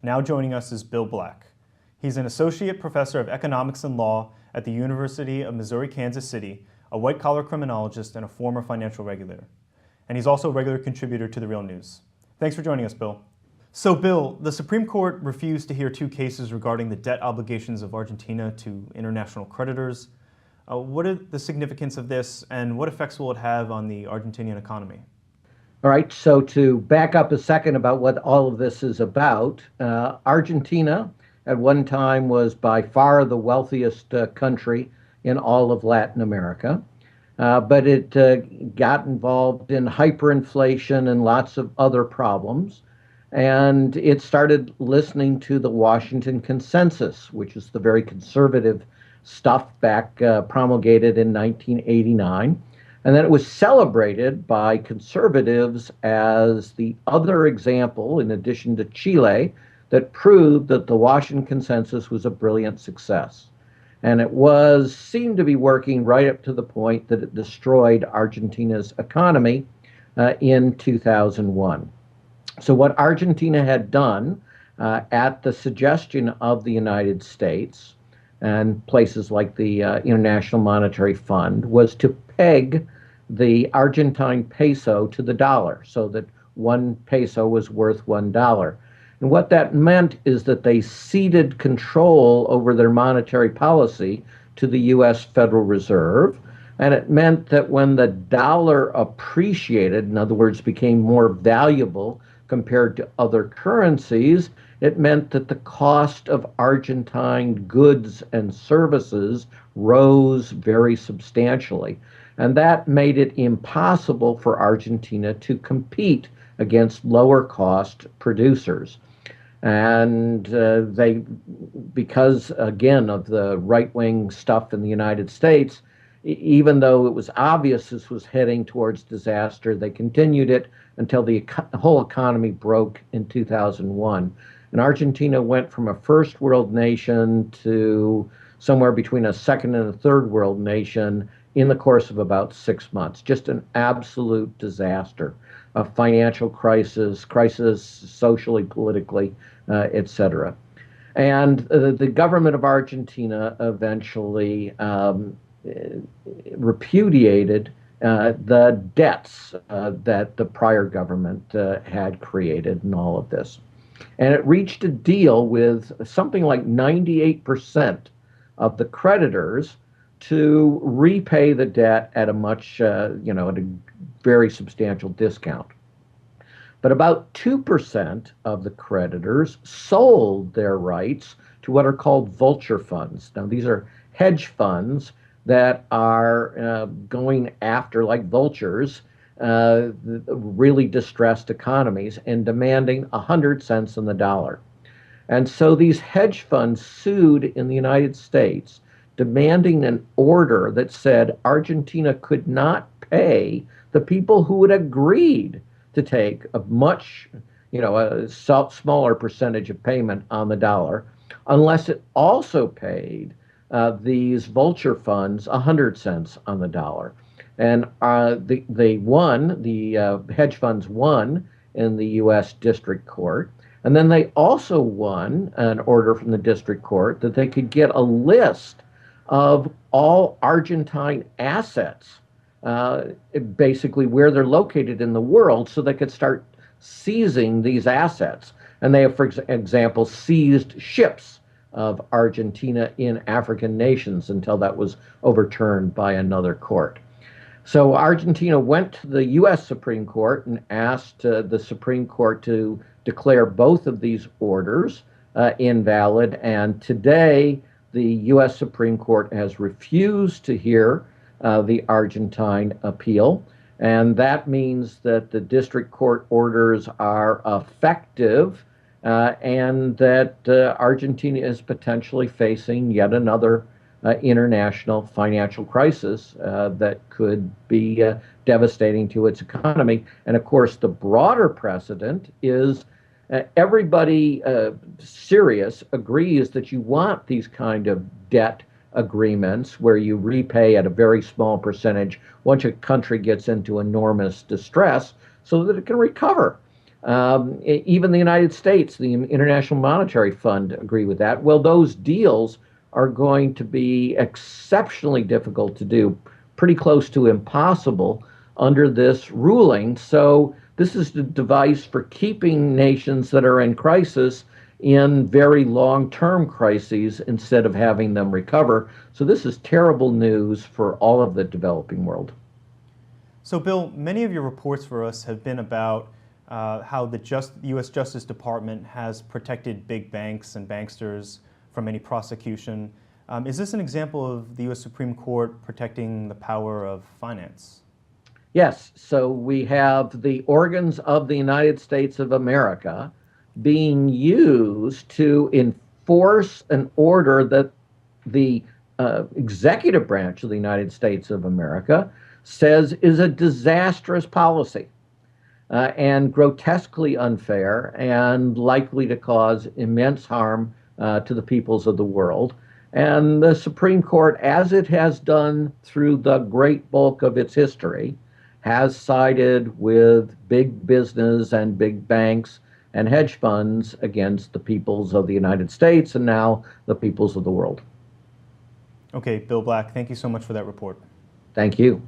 Now joining us is Bill Black. He's an associate professor of economics and law at the University of Missouri-Kansas City, a white-collar criminologist and a former financial regulator. And he's also a regular contributor to The Real News. Thanks for joining us, Bill. So, Bill, the Supreme Court refused to hear two cases regarding the debt obligations of Argentina to international creditors. What is the significance of this, and what effects will it have on the Argentinian economy? All right, so to back up a second about what all of this is about, Argentina at one time was by far the wealthiest country in all of Latin America, but it got involved in hyperinflation and lots of other problems, and it started listening to the Washington Consensus, which is the very conservative stuff back promulgated in 1989. And then it was celebrated by conservatives as the other example, in addition to Chile, that proved that the Washington Consensus was a brilliant success. And it seemed to be working right up to the point that it destroyed Argentina's economy in 2001. So what Argentina had done at the suggestion of the United States and places like the International Monetary Fund was to peg the Argentine peso to the dollar so that 1 peso was worth $1. And what that meant is that they ceded control over their monetary policy to the U.S. Federal Reserve. And it meant that when the dollar appreciated, in other words, became more valuable compared to other currencies, it meant that the cost of Argentine goods and services rose very substantially. And that made it impossible for Argentina to compete against lower cost producers. And because again of the right-wing stuff in the United States, even though it was obvious this was heading towards disaster, they continued it until the whole economy broke in 2001. And Argentina went from a first world nation to somewhere between a second and a third world nation in the course of about 6 months. Just an absolute disaster, a financial crisis socially, politically, etc. And the government of Argentina eventually repudiated the debts that the prior government had created in all of this. And it reached a deal with something like 98% of the creditors to repay the debt at a much, at a very substantial discount. But about 2% of the creditors sold their rights to what are called vulture funds. Now, these are hedge funds that are going after, like vultures, really distressed economies and demanding 100 cents on the dollar. And so these hedge funds sued in the United States, demanding an order that said Argentina could not pay the people who had agreed to take a much, a smaller percentage of payment on the dollar, unless it also paid these vulture funds 100 cents on the dollar. And they won, the hedge funds won in the U.S. District Court. And then they also won an order from the District Court that they could get a list of all Argentine assets, basically where they're located in the world, so they could start seizing these assets. And they have, for example, seized ships of Argentina in African nations until that was overturned by another court. So Argentina went to the U.S. Supreme Court and asked the Supreme Court to declare both of these orders invalid. And today, the U.S. Supreme Court has refused to hear the Argentine appeal. And that means that the district court orders are effective and that Argentina is potentially facing yet another international financial crisis that could be devastating to its economy. And of course, the broader precedent is everybody serious agrees that you want these kind of debt agreements where you repay at a very small percentage once a country gets into enormous distress so that it can recover. Even the United States, the International Monetary Fund, agree with that. Well, those deals are going to be exceptionally difficult to do, pretty close to impossible under this ruling. So this is the device for keeping nations that are in crisis in very long-term crises instead of having them recover. So this is terrible news for all of the developing world. So, Bill, many of your reports for us have been about how the U.S. Justice Department has protected big banks and banksters from any prosecution. Is this an example of the U.S. Supreme Court protecting the power of finance? Yes, so we have the organs of the United States of America being used to enforce an order that the executive branch of the United States of America says is a disastrous policy and grotesquely unfair and likely to cause immense harm to the peoples of the world. And the Supreme Court, as it has done through the great bulk of its history, has sided with big business and big banks and hedge funds against the peoples of the United States and now the peoples of the world. Okay, Bill Black, thank you so much for that report. Thank you.